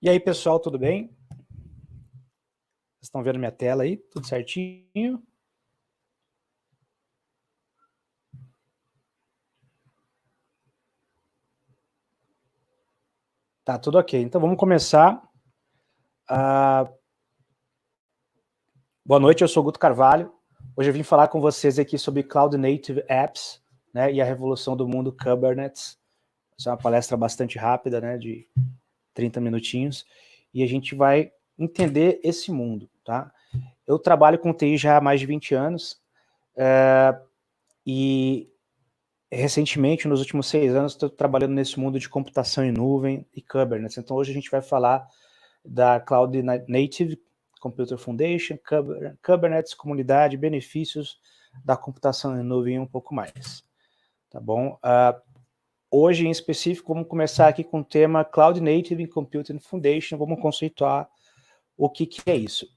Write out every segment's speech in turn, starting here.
E aí, pessoal, tudo bem? Vocês estão vendo minha tela aí? Tudo certinho? Tá, tudo ok. Então, vamos começar. Boa noite, eu sou o Guto Carvalho. Hoje eu vim falar com vocês aqui sobre Cloud Native Apps, né, e a revolução do mundo Kubernetes. Essa é uma palestra bastante rápida, né, de 30 minutinhos, e a gente vai entender esse mundo, tá? Eu trabalho com TI já há mais de 20 anos, e recentemente, nos últimos 6 anos, estou trabalhando nesse mundo de computação em nuvem e Kubernetes. Então, hoje a gente vai falar da Cloud Native Computer Foundation, Kubernetes, comunidade, benefícios da computação em nuvem e um pouco mais. Tá bom? Hoje, em específico, vamos começar aqui com o tema Cloud Native Computing Foundation. Vamos conceituar o que é isso.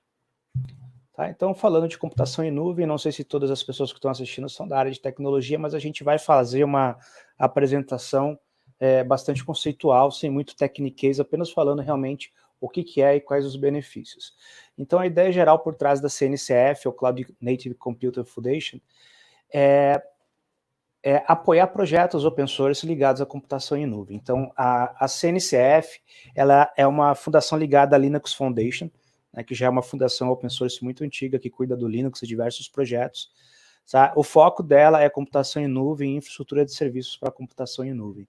Tá? Então, falando de computação em nuvem, não sei se todas as pessoas que estão assistindo são da área de tecnologia, mas a gente vai fazer uma apresentação bastante conceitual, sem muito techniquez, apenas falando realmente o que é e quais os benefícios. Então, a ideia geral por trás da CNCF, ou Cloud Native Computer Foundation, é apoiar projetos open source ligados à computação em nuvem. Então, a CNCF, ela é uma fundação ligada à Linux Foundation, né, que já é uma fundação open source muito antiga, que cuida do Linux e diversos projetos. Tá? O foco dela é computação em nuvem e infraestrutura de serviços para computação em nuvem.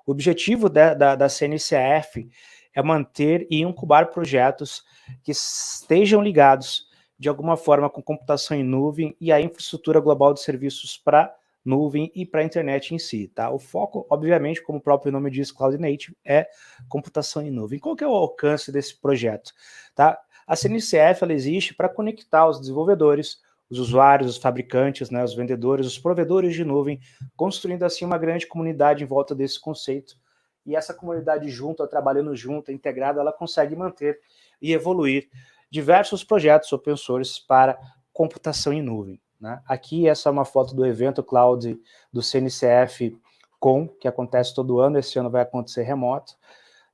O objetivo da CNCF é manter e incubar projetos que estejam ligados, de alguma forma, com computação em nuvem e a infraestrutura global de serviços para nuvem e para a internet em si, tá? O foco, obviamente, como o próprio nome diz, Cloud Native, é computação em nuvem. Qual que é o alcance desse projeto? Tá? A CNCF, ela existe para conectar os desenvolvedores, os usuários, os fabricantes, né, os vendedores, os provedores de nuvem, construindo assim uma grande comunidade em volta desse conceito. E essa comunidade junta, trabalhando junta, integrada, ela consegue manter e evoluir diversos projetos open source para computação em nuvem. Né? Aqui essa é uma foto do evento Cloud do CNCF Com, que acontece todo ano, esse ano vai acontecer remoto.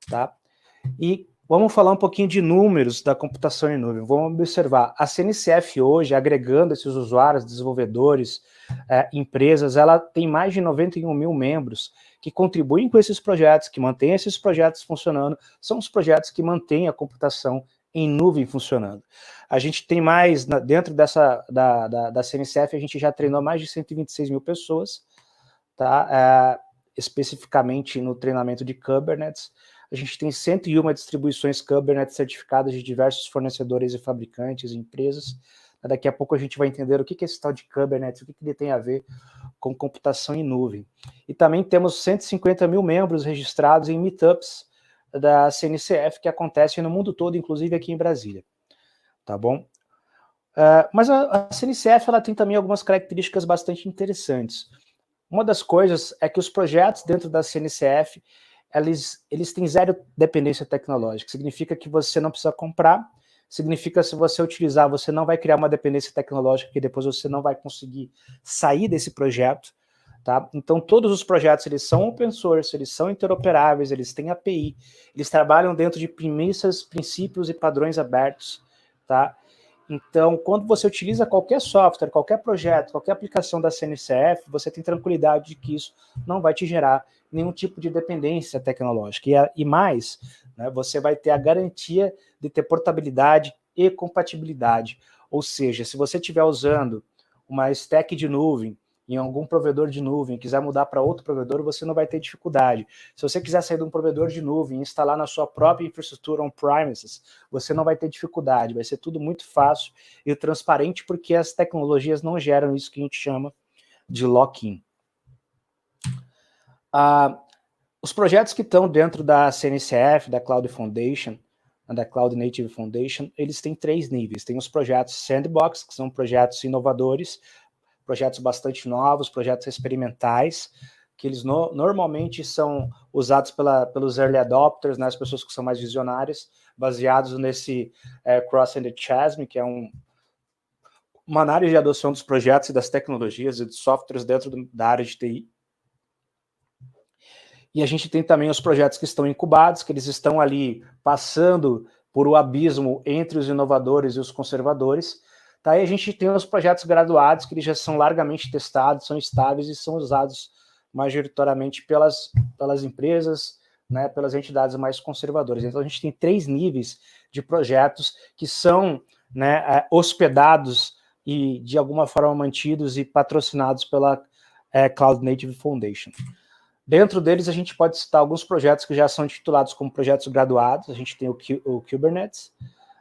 Tá? E vamos falar um pouquinho de números da computação em nuvem. Vamos observar, a CNCF hoje, agregando esses usuários, desenvolvedores, empresas, ela tem mais de 91 mil membros que contribuem com esses projetos, que mantêm esses projetos funcionando, são os projetos que mantêm a computação em nuvem funcionando. A gente tem mais, dentro da CNCF, a gente já treinou mais de 126 mil pessoas, tá? Especificamente no treinamento de Kubernetes. A gente tem 101 distribuições Kubernetes certificadas de diversos fornecedores e fabricantes e empresas. Daqui a pouco a gente vai entender o que é esse tal de Kubernetes, o que ele tem a ver com computação em nuvem. E também temos 150 mil membros registrados em meetups da CNCF que acontecem no mundo todo, inclusive aqui em Brasília. Tá bom? Mas a CNCF ela tem também algumas características bastante interessantes. Uma das coisas é que os projetos dentro da CNCF, eles têm zero dependência tecnológica. Significa que você não precisa comprar, significa que se você utilizar, você não vai criar uma dependência tecnológica que depois você não vai conseguir sair desse projeto. Tá? Então, todos os projetos, eles são open source, eles são interoperáveis, eles têm API, eles trabalham dentro de premissas, princípios e padrões abertos. Tá? Então, quando você utiliza qualquer software, qualquer projeto, qualquer aplicação da CNCF, você tem tranquilidade de que isso não vai te gerar nenhum tipo de dependência tecnológica. E mais, né, você vai ter a garantia de ter portabilidade e compatibilidade. Ou seja, se você estiver usando uma stack de nuvem em algum provedor de nuvem, quiser mudar para outro provedor, você não vai ter dificuldade. Se você quiser sair de um provedor de nuvem e instalar na sua própria infraestrutura on-premises, você não vai ter dificuldade, vai ser tudo muito fácil e transparente, porque as tecnologias não geram isso que a gente chama de lock-in. Os projetos que estão dentro da CNCF, da Cloud Foundation, da Cloud Native Foundation, eles têm 3 níveis. Tem os projetos Sandbox, que são projetos inovadores, projetos bastante novos, projetos experimentais, que eles normalmente são usados pelos early adopters, né, as pessoas que são mais visionárias, baseados nesse Crossing the Chasm, que é uma análise de adoção dos projetos e das tecnologias e dos softwares dentro da área de TI. E a gente tem também os projetos que estão incubados, que eles estão ali passando por o abismo entre os inovadores e os conservadores. Tá? E a gente tem os projetos graduados, que eles já são largamente testados, são estáveis e são usados majoritariamente pelas empresas, né, pelas entidades mais conservadoras. Então a gente tem 3 níveis de projetos que são, né, hospedados e de alguma forma mantidos e patrocinados pela Cloud Native Foundation. Dentro deles, a gente pode citar alguns projetos que já são titulados como projetos graduados. A gente tem o Kubernetes,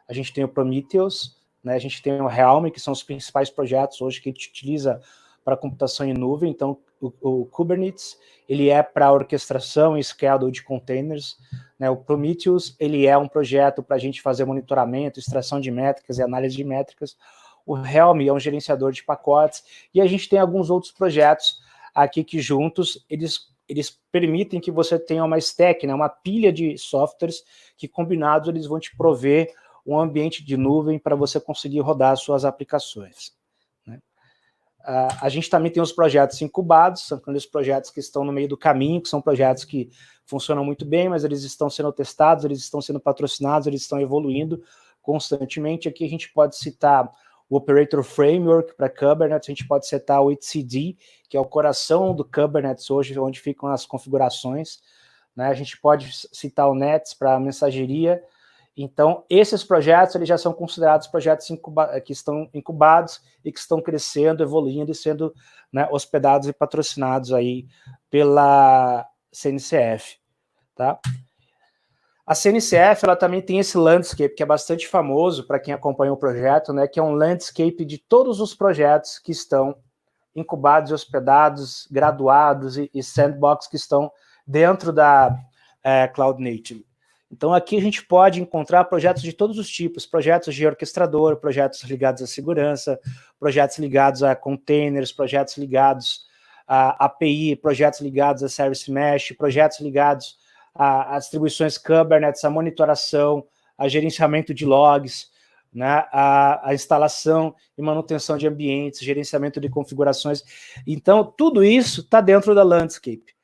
a gente tem o Prometheus, né, a gente tem o Helm, que são os principais projetos hoje que a gente utiliza para computação em nuvem. Então, o Kubernetes, ele é para orquestração e schedule de containers, né? O Prometheus, ele é um projeto para a gente fazer monitoramento, extração de métricas e análise de métricas. O Helm é um gerenciador de pacotes, e a gente tem alguns outros projetos aqui que juntos, eles permitem que você tenha uma stack, né, uma pilha de softwares que combinados eles vão te prover um ambiente de nuvem para você conseguir rodar as suas aplicações. Né? A gente também tem os projetos incubados, são aqueles projetos que estão no meio do caminho, que são projetos que funcionam muito bem, mas eles estão sendo testados, eles estão sendo patrocinados, eles estão evoluindo constantemente. Aqui a gente pode citar o Operator Framework para Kubernetes, a gente pode citar o etcd, que é o coração do Kubernetes hoje, onde ficam as configurações, né? A gente pode citar o Nets para mensageria. Então, esses projetos eles já são considerados projetos que estão incubados e que estão crescendo, evoluindo e sendo, né, hospedados e patrocinados aí pela CNCF, tá? A CNCF, ela também tem esse landscape, que é bastante famoso para quem acompanha o projeto, né, que é um landscape de todos os projetos que estão incubados e hospedados, graduados e sandbox que estão dentro da Cloud Native. Então, aqui a gente pode encontrar projetos de todos os tipos, projetos de orquestrador, projetos ligados à segurança, projetos ligados a containers, projetos ligados a API, projetos ligados a Service Mesh, projetos ligados a distribuições Kubernetes, a monitoração, a gerenciamento de logs, né, a instalação e manutenção de ambientes, gerenciamento de configurações. Então, tudo isso está dentro da landscape,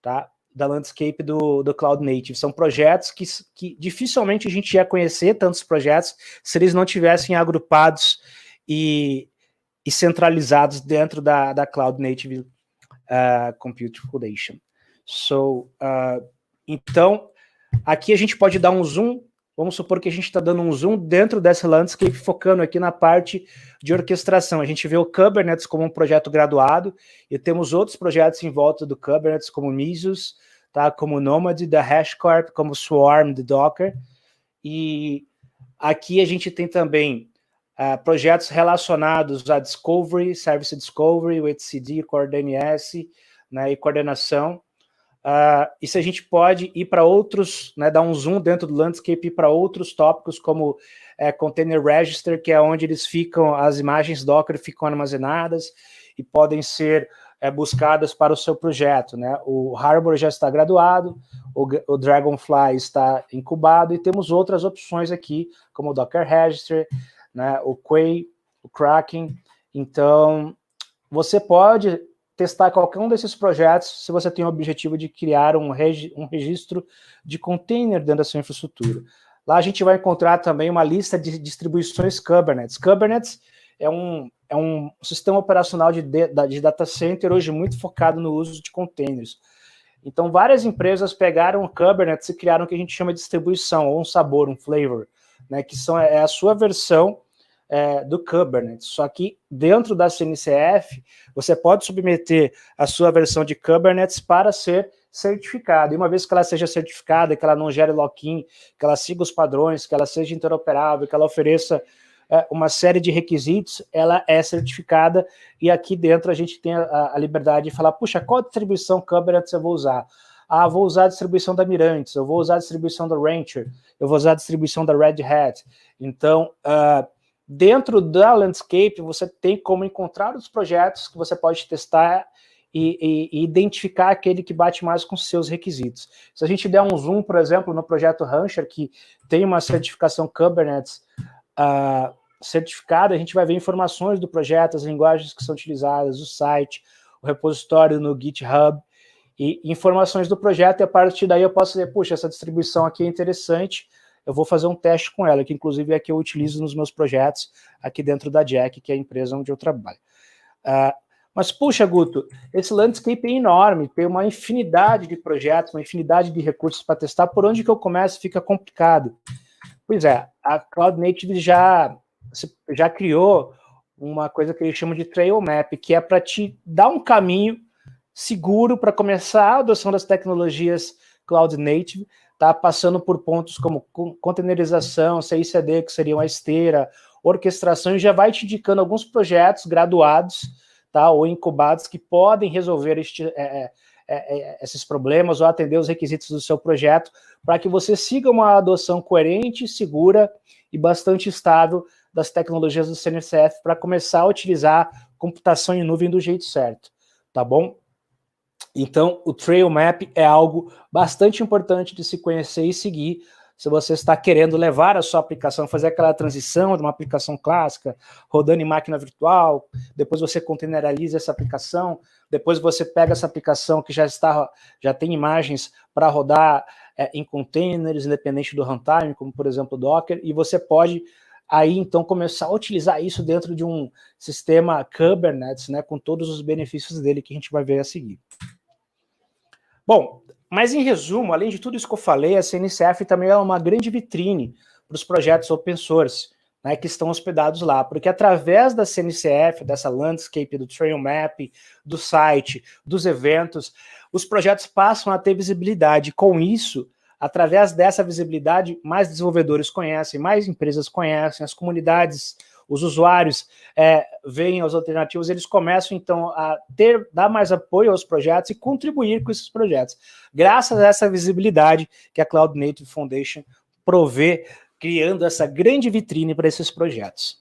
tá? Da landscape do Cloud Native. São projetos que dificilmente a gente ia conhecer, tantos projetos, se eles não tivessem agrupados e centralizados dentro da Cloud Native Compute Foundation. Então, aqui a gente pode dar um zoom, vamos supor que a gente está dando um zoom dentro dessa landscape, focando aqui na parte de orquestração. A gente vê o Kubernetes como um projeto graduado, e temos outros projetos em volta do Kubernetes, como Mesos, tá? Como Nomad, da HashiCorp, como Swarm, do Docker. E aqui a gente tem também projetos relacionados a Discovery, Service Discovery, o etcd, Core DNS, né, e coordenação. E se a gente pode ir para outros, né, dar um zoom dentro do landscape, ir para outros tópicos como Container Register, que é onde eles ficam, as imagens Docker ficam armazenadas e podem ser buscadas para o seu projeto, né? O Harbor já está graduado, o Dragonfly está incubado, e temos outras opções aqui, como o Docker Register, né, o Quay, o Kraken. Então, você pode testar qualquer um desses projetos se você tem o objetivo de criar um registro de container dentro da sua infraestrutura. Lá a gente vai encontrar também uma lista de distribuições Kubernetes. Kubernetes é um sistema operacional de data center hoje muito focado no uso de containers. Então, várias empresas pegaram o Kubernetes e criaram o que a gente chama de distribuição, ou um sabor, um flavor, né, que é a sua versão do Kubernetes. Só que dentro da CNCF, você pode submeter a sua versão de Kubernetes para ser certificada. E uma vez que ela seja certificada, que ela não gere lock-in, que ela siga os padrões, que ela seja interoperável, que ela ofereça uma série de requisitos, ela é certificada, e aqui dentro a gente tem a liberdade de falar, puxa, qual distribuição Kubernetes eu vou usar? Vou usar a distribuição da Mirantis, eu vou usar a distribuição da Rancher, eu vou usar a distribuição da Red Hat. Então, dentro da landscape, você tem como encontrar os projetos que você pode testar e identificar aquele que bate mais com os seus requisitos. Se a gente der um zoom, por exemplo, no projeto Rancher, que tem uma certificação Kubernetes certificada, a gente vai ver informações do projeto, as linguagens que são utilizadas, o site, o repositório no GitHub, e informações do projeto, e a partir daí eu posso dizer, puxa, essa distribuição aqui é interessante, eu vou fazer um teste com ela, que inclusive é a que eu utilizo nos meus projetos aqui dentro da Jack, que é a empresa onde eu trabalho. Mas, puxa, Guto, esse landscape é enorme, tem uma infinidade de projetos, uma infinidade de recursos para testar, por onde que eu começo fica complicado. Pois é, a Cloud Native já criou uma coisa que eles chamam de Trail Map, que é para te dar um caminho seguro para começar a adoção das tecnologias Cloud Native, tá? Passando por pontos como containerização, CI/CD, que seriam a esteira, orquestração, e já vai te indicando alguns projetos graduados, tá? Ou incubados que podem resolver esses problemas ou atender os requisitos do seu projeto, para que você siga uma adoção coerente, segura e bastante estável das tecnologias do CNCF para começar a utilizar computação em nuvem do jeito certo, tá bom? Então, o Trail Map é algo bastante importante de se conhecer e seguir se você está querendo levar a sua aplicação, fazer aquela transição de uma aplicação clássica, rodando em máquina virtual, depois você containeriza essa aplicação, depois você pega essa aplicação que já tem imagens para rodar em containers, independente do runtime, como por exemplo o Docker, e você pode aí então começar a utilizar isso dentro de um sistema Kubernetes, né, com todos os benefícios dele que a gente vai ver a seguir. Bom, mas em resumo, além de tudo isso que eu falei, a CNCF também é uma grande vitrine para os projetos open source, né, que estão hospedados lá, porque através da CNCF, dessa landscape, do Trail Map, do site, dos eventos, os projetos passam a ter visibilidade. Com isso, através dessa visibilidade, mais desenvolvedores conhecem, mais empresas conhecem, as comunidades, os usuários veem as alternativas, eles começam, então, a dar mais apoio aos projetos e contribuir com esses projetos, graças a essa visibilidade que a Cloud Native Foundation provê, criando essa grande vitrine para esses projetos.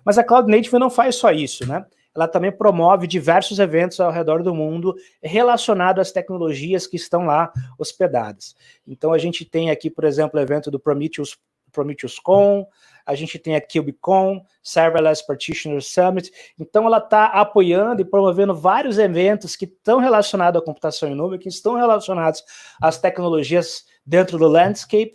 Mas a Cloud Native não faz só isso, né? Ela também promove diversos eventos ao redor do mundo relacionados às tecnologias que estão lá hospedadas. Então, a gente tem aqui, por exemplo, o evento do PrometheusCon, a gente tem a KubeCon, Serverless Practitioner Summit. Então, ela está apoiando e promovendo vários eventos que estão relacionados à computação em nuvem, que estão relacionados às tecnologias dentro do landscape,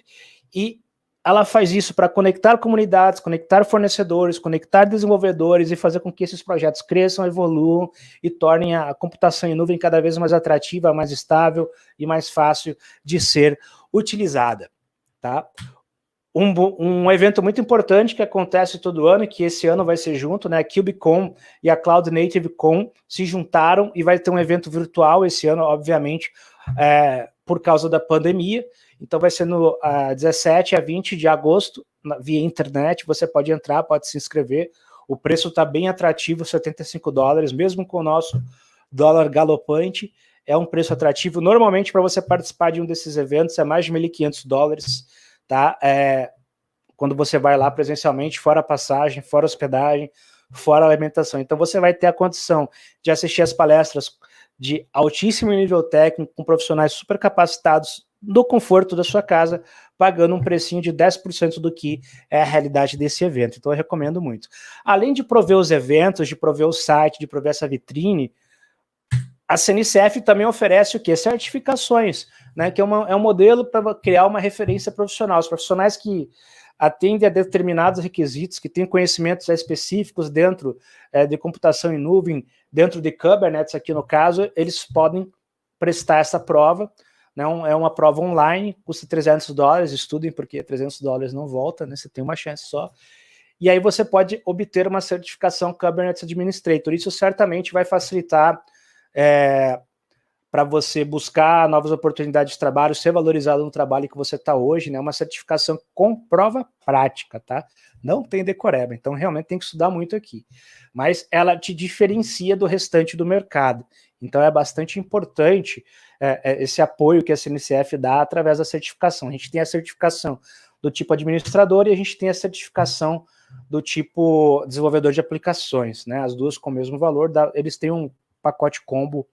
e ela faz isso para conectar comunidades, conectar fornecedores, conectar desenvolvedores e fazer com que esses projetos cresçam, evoluam e tornem a computação em nuvem cada vez mais atrativa, mais estável e mais fácil de ser utilizada, tá? Um evento muito importante que acontece todo ano, e que esse ano vai ser junto, né? A KubeCon e a Cloud Native Con se juntaram e vai ter um evento virtual esse ano, obviamente, por causa da pandemia. Então vai ser no 17 a 20 de agosto, via internet, você pode entrar, pode se inscrever. O preço está bem atrativo, $75, mesmo com o nosso dólar galopante, é um preço atrativo. Normalmente, para você participar de um desses eventos, é mais de $1.500, tá? Quando você vai lá presencialmente, fora a passagem, fora a hospedagem, fora a alimentação. Então você vai ter a condição de assistir as palestras de altíssimo nível técnico, com profissionais super capacitados, do conforto da sua casa, pagando um precinho de 10% do que é a realidade desse evento. Então eu recomendo muito. Além de prover os eventos, de prover o site, de prover essa vitrine, a CNCF também oferece o quê? Certificações, né? Que é um modelo para criar uma referência profissional. Os profissionais que atendem a determinados requisitos, que têm conhecimentos específicos dentro de computação em nuvem, dentro de Kubernetes, aqui no caso, eles podem prestar essa prova. Não, é uma prova online, custa $300, estudem, porque $300 não volta, né? Você tem uma chance só. E aí você pode obter uma certificação Kubernetes Administrator. Isso certamente vai facilitar para você buscar novas oportunidades de trabalho, ser valorizado no trabalho que você está hoje, né? Uma certificação com prova prática, tá? Não tem decoreba, então realmente tem que estudar muito aqui. Mas ela te diferencia do restante do mercado. Então é bastante importante esse apoio que a CNCF dá através da certificação. A gente tem a certificação do tipo administrador e a gente tem a certificação do tipo desenvolvedor de aplicações, né? As duas com o mesmo valor, eles têm um pacote combo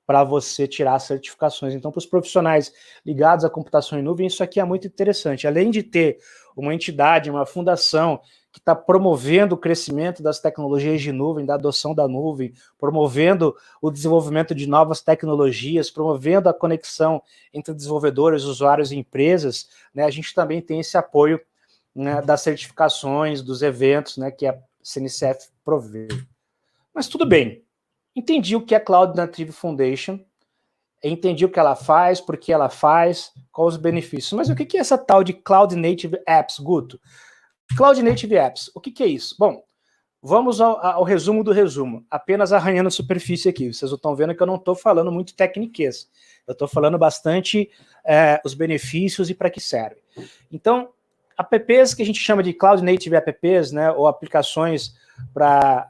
para você tirar as certificações. Então, para os profissionais ligados à computação em nuvem, isso aqui é muito interessante. Além de ter uma entidade, uma fundação que está promovendo o crescimento das tecnologias de nuvem, da adoção da nuvem, promovendo o desenvolvimento de novas tecnologias, promovendo a conexão entre desenvolvedores, usuários e empresas, né, a gente também tem esse apoio, né, das certificações, dos eventos, né, que a CNCF provê. Mas tudo bem, entendi o que é Cloud Native Foundation, entendi o que ela faz, por que ela faz, quais os benefícios. Mas o que é essa tal de Cloud Native Apps, Guto? Cloud Native Apps, o que é isso? Bom, vamos ao resumo do resumo, apenas arranhando a superfície aqui. Vocês estão vendo que eu não estou falando muito tecniquez, eu estou falando bastante os benefícios e para que serve. Então, apps que a gente chama de Cloud Native Apps, né, ou aplicações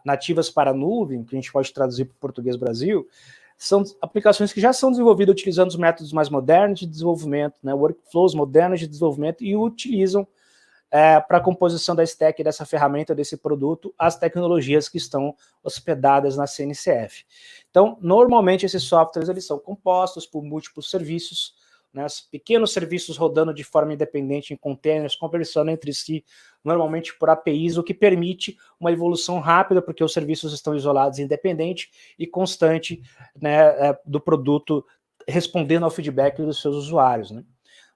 nativas para nuvem, que a gente pode traduzir para o português Brasil, são aplicações que já são desenvolvidas utilizando os métodos mais modernos de desenvolvimento, né, workflows modernos de desenvolvimento, e utilizam para a composição da stack dessa ferramenta, desse produto, as tecnologias que estão hospedadas na CNCF. Então, normalmente esses softwares eles são compostos por múltiplos serviços, né, pequenos serviços rodando de forma independente em containers, conversando entre si, normalmente por APIs, o que permite uma evolução rápida, porque os serviços estão isolados, independente e constante, né, do produto, respondendo ao feedback dos seus usuários, né?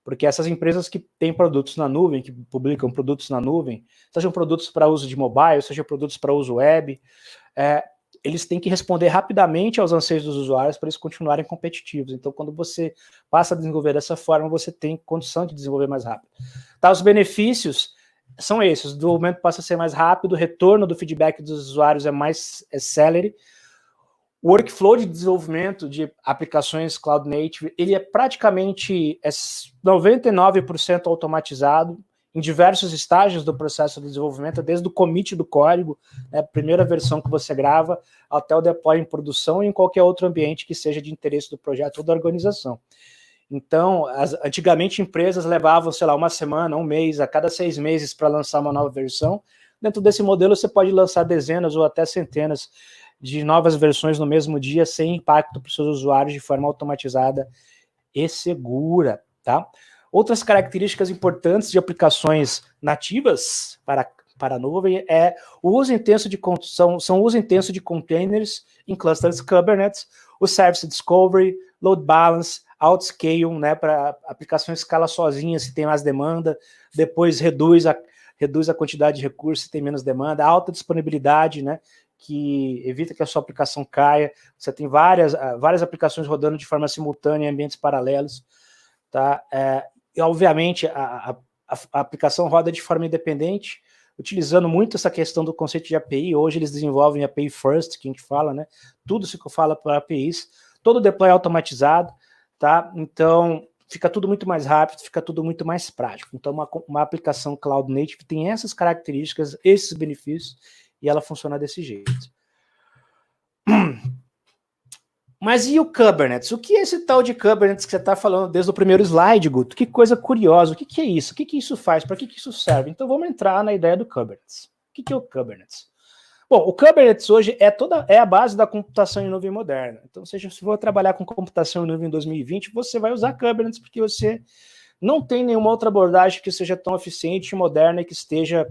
Porque essas empresas que têm produtos na nuvem, que publicam produtos na nuvem, sejam produtos para uso de mobile, sejam produtos para uso web, eles têm que responder rapidamente aos anseios dos usuários para eles continuarem competitivos. Então, quando você passa a desenvolver dessa forma, você tem condição de desenvolver mais rápido. Tá, os benefícios são esses: o desenvolvimento passa a ser mais rápido, o retorno do feedback dos usuários é mais celere, o workflow de desenvolvimento de aplicações Cloud Native, ele é praticamente 99% automatizado em diversos estágios do processo de desenvolvimento, desde o commit do código, né, a primeira versão que você grava, até o deploy em produção e em qualquer outro ambiente que seja de interesse do projeto ou da organização. Então, antigamente empresas levavam, sei lá, uma semana, um mês, a cada 6 meses para lançar uma nova versão. Dentro desse modelo você pode lançar dezenas ou até centenas de novas versões no mesmo dia, sem impacto para os seus usuários, de forma automatizada e segura, tá? Outras características importantes de aplicações nativas para a nuvem o uso intenso são o uso intenso de containers em clusters Kubernetes, o Service Discovery, Load Balance, Outscale, né, para aplicações escala sozinha se tem mais demanda, depois reduz a quantidade de recursos se tem menos demanda, alta disponibilidade, né, que evita que a sua aplicação caia. Você tem várias aplicações rodando de forma simultânea em ambientes paralelos, tá? E obviamente a aplicação roda de forma independente, utilizando muito essa questão do conceito de API. Hoje eles desenvolvem API First, que a gente fala, né? Tudo se fala por APIs, todo deploy automatizado, tá? Então fica tudo muito mais rápido, fica tudo muito mais prático. Então uma aplicação Cloud Native tem essas características, esses benefícios, e ela funciona desse jeito. Mas e o Kubernetes? O que é esse tal de Kubernetes que você está falando desde o primeiro slide, Guto? Que coisa curiosa. O que é isso? O que isso faz? Para que isso serve? Então vamos entrar na ideia do Kubernetes. O que é o Kubernetes? Bom, o Kubernetes hoje é a base da computação em nuvem moderna. Então, se for trabalhar com computação em nuvem em 2020, você vai usar Kubernetes porque você não tem nenhuma outra abordagem que seja tão eficiente e moderna e que esteja...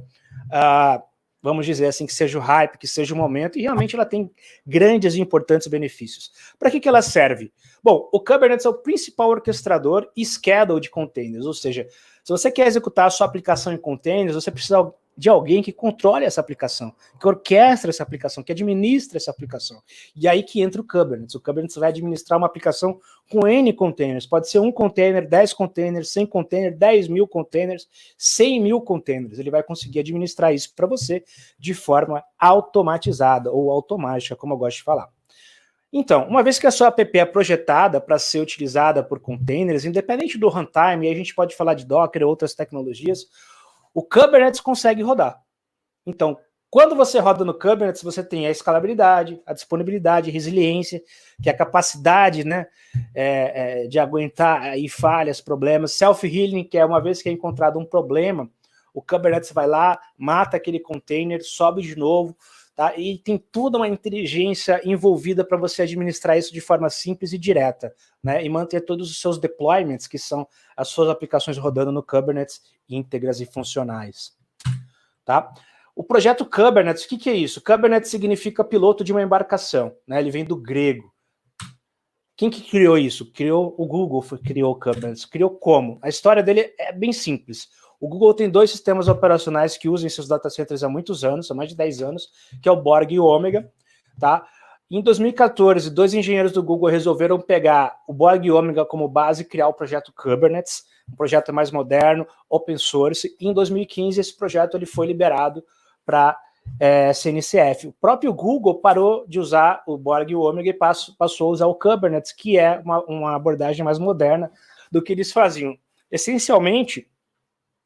vamos dizer assim, que seja o hype, que seja o momento, e realmente ela tem grandes e importantes benefícios. Para que ela serve? Bom, o Kubernetes é o principal orquestrador e schedule de containers, ou seja, se você quer executar a sua aplicação em containers, você precisa de alguém que controle essa aplicação, que orquestra essa aplicação, que administra essa aplicação. E aí que entra o Kubernetes. O Kubernetes vai administrar uma aplicação com N containers. Pode ser 1 container, 10 containers, 100 containers, 10 mil containers, 100 mil containers. Ele vai conseguir administrar isso para você de forma automatizada ou automática, como eu gosto de falar. Então, uma vez que a sua app é projetada para ser utilizada por containers, independente do runtime, e aí a gente pode falar de Docker ou outras tecnologias, o Kubernetes consegue rodar. Então, quando você roda no Kubernetes, você tem a escalabilidade, a disponibilidade, a resiliência, que é a capacidade, né, de aguentar aí falhas, problemas, self-healing, que é uma vez que é encontrado um problema, o Kubernetes vai lá, mata aquele container, sobe de novo, tá? E tem toda uma inteligência envolvida para você administrar isso de forma simples e direta, né? E manter todos os seus deployments, que são as suas aplicações rodando no Kubernetes, íntegras e funcionais, tá? O projeto Kubernetes, o que é isso? Kubernetes significa piloto de uma embarcação, né? Ele vem do grego. Quem que criou isso? Criou o Google, criou o Kubernetes. Criou como? A história dele é bem simples. O Google tem 2 sistemas operacionais que usam em seus data centers há muitos anos, há mais de 10 anos, que é o Borg e o Omega, tá? Em 2014, 2 engenheiros do Google resolveram pegar o Borg e o Omega como base e criar o projeto Kubernetes, um projeto mais moderno, open source, e em 2015 esse projeto ele foi liberado para CNCF. O próprio Google parou de usar o Borg e o Omega e passou a usar o Kubernetes, que é uma abordagem mais moderna do que eles faziam. Essencialmente,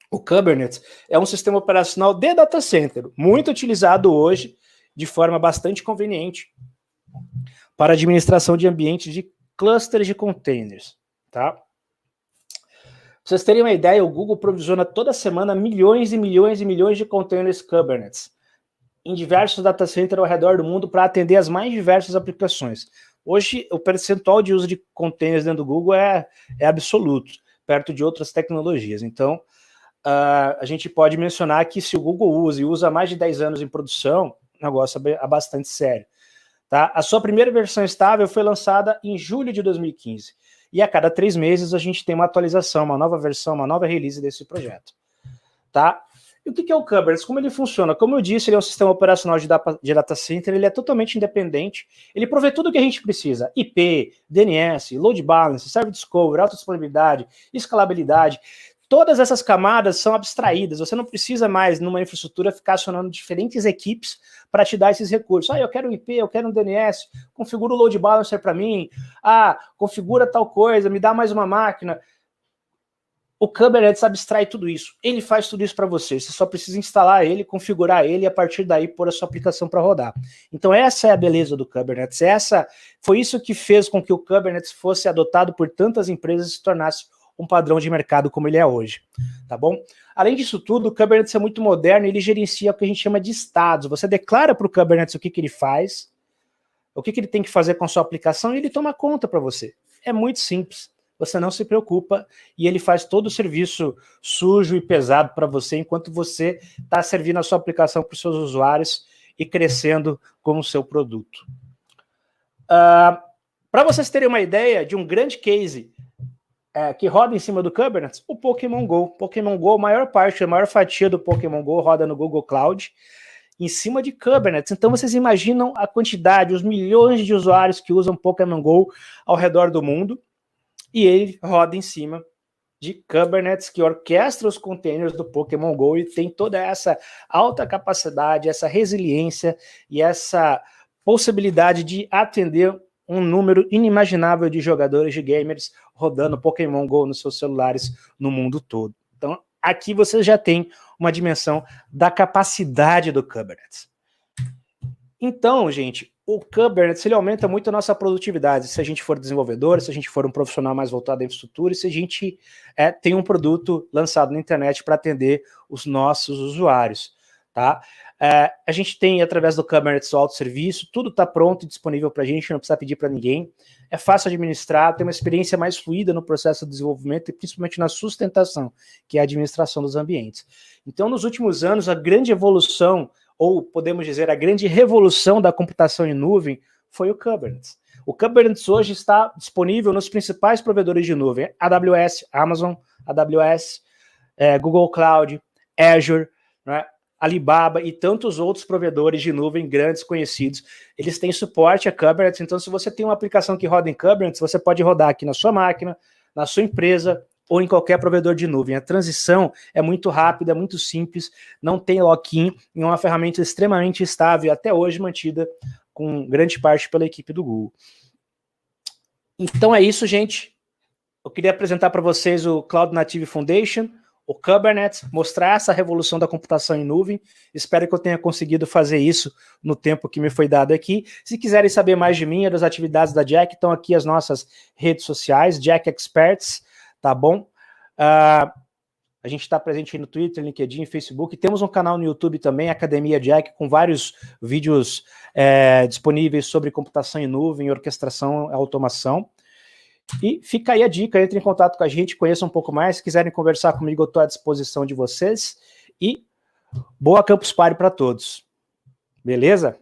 o Kubernetes é um sistema operacional de data center, muito utilizado hoje de forma bastante conveniente para administração de ambientes de clusters de containers, tá? Pra vocês terem uma ideia, o Google provisiona toda semana milhões e milhões e milhões de containers Kubernetes em diversos data centers ao redor do mundo para atender as mais diversas aplicações. Hoje, o percentual de uso de containers dentro do Google é absoluto, perto de outras tecnologias. Então, a gente pode mencionar que se o Google usa há mais de 10 anos em produção, o negócio é bastante sério. Tá? A sua primeira versão estável foi lançada em julho de 2015. E a cada 3 meses a gente tem uma atualização, uma nova versão, uma nova release desse projeto. Tá? E o que é o Kubernetes? Como ele funciona? Como eu disse, ele é um sistema operacional de data center, ele é totalmente independente, ele provê tudo o que a gente precisa, IP, DNS, load balance, service discovery, autodisponibilidade, escalabilidade. Todas essas camadas são abstraídas, você não precisa mais, numa infraestrutura, ficar acionando diferentes equipes para te dar esses recursos. Eu quero um IP, eu quero um DNS, configura o load balancer para mim, configura tal coisa, me dá mais uma máquina. O Kubernetes abstrai tudo isso, ele faz tudo isso para você só precisa instalar ele, configurar ele e a partir daí pôr a sua aplicação para rodar. Então essa é a beleza do Kubernetes, foi isso que fez com que o Kubernetes fosse adotado por tantas empresas e se tornasse um padrão de mercado como ele é hoje, tá bom? Além disso tudo, o Kubernetes é muito moderno e ele gerencia o que a gente chama de estados. Você declara para o Kubernetes o que ele faz, o que ele tem que fazer com a sua aplicação e ele toma conta para você. É muito simples. Você não se preocupa e ele faz todo o serviço sujo e pesado para você enquanto você está servindo a sua aplicação para os seus usuários e crescendo com o seu produto. Para vocês terem uma ideia de um grande case que roda em cima do Kubernetes, o Pokémon Go. Pokémon Go, a maior fatia do Pokémon Go roda no Google Cloud, em cima de Kubernetes. Então vocês imaginam a quantidade, os milhões de usuários que usam Pokémon Go ao redor do mundo, e ele roda em cima de Kubernetes, que orquestra os containers do Pokémon Go e tem toda essa alta capacidade, essa resiliência e essa possibilidade de atender um número inimaginável de jogadores, de gamers, rodando Pokémon Go nos seus celulares no mundo todo. Então, aqui você já tem uma dimensão da capacidade do Kubernetes. Então, gente, o Kubernetes ele aumenta muito a nossa produtividade, se a gente for desenvolvedor, se a gente for um profissional mais voltado à infraestrutura, e se a gente tem um produto lançado na internet para atender os nossos usuários, tá? A gente tem, através do Kubernetes, o autosserviço, tudo está pronto e disponível para a gente, não precisa pedir para ninguém, é fácil administrar, tem uma experiência mais fluida no processo de desenvolvimento e principalmente na sustentação, que é a administração dos ambientes. Então, nos últimos anos, a grande evolução, ou podemos dizer, a grande revolução da computação em nuvem foi o Kubernetes. O Kubernetes hoje está disponível nos principais provedores de nuvem, AWS, Amazon, AWS, Google Cloud, Azure, né, Alibaba e tantos outros provedores de nuvem grandes conhecidos. Eles têm suporte a Kubernetes, então se você tem uma aplicação que roda em Kubernetes, você pode rodar aqui na sua máquina, na sua empresa, ou em qualquer provedor de nuvem. A transição é muito rápida, é muito simples, não tem lock-in, e é uma ferramenta extremamente estável, até hoje mantida com grande parte pela equipe do Google. Então é isso, gente. Eu queria apresentar para vocês o Cloud Native Foundation, o Kubernetes, mostrar essa revolução da computação em nuvem. Espero que eu tenha conseguido fazer isso no tempo que me foi dado aqui. Se quiserem saber mais de mim e das atividades da Jack, estão aqui as nossas redes sociais, Jack Experts, tá bom? A gente está presente aí no Twitter, LinkedIn, Facebook. Temos um canal no YouTube também, Academia Jack, com vários vídeos disponíveis sobre computação em nuvem, orquestração e automação. E fica aí a dica, entre em contato com a gente, conheça um pouco mais. Se quiserem conversar comigo, eu estou à disposição de vocês. E Boa Campus Party para todos. Beleza?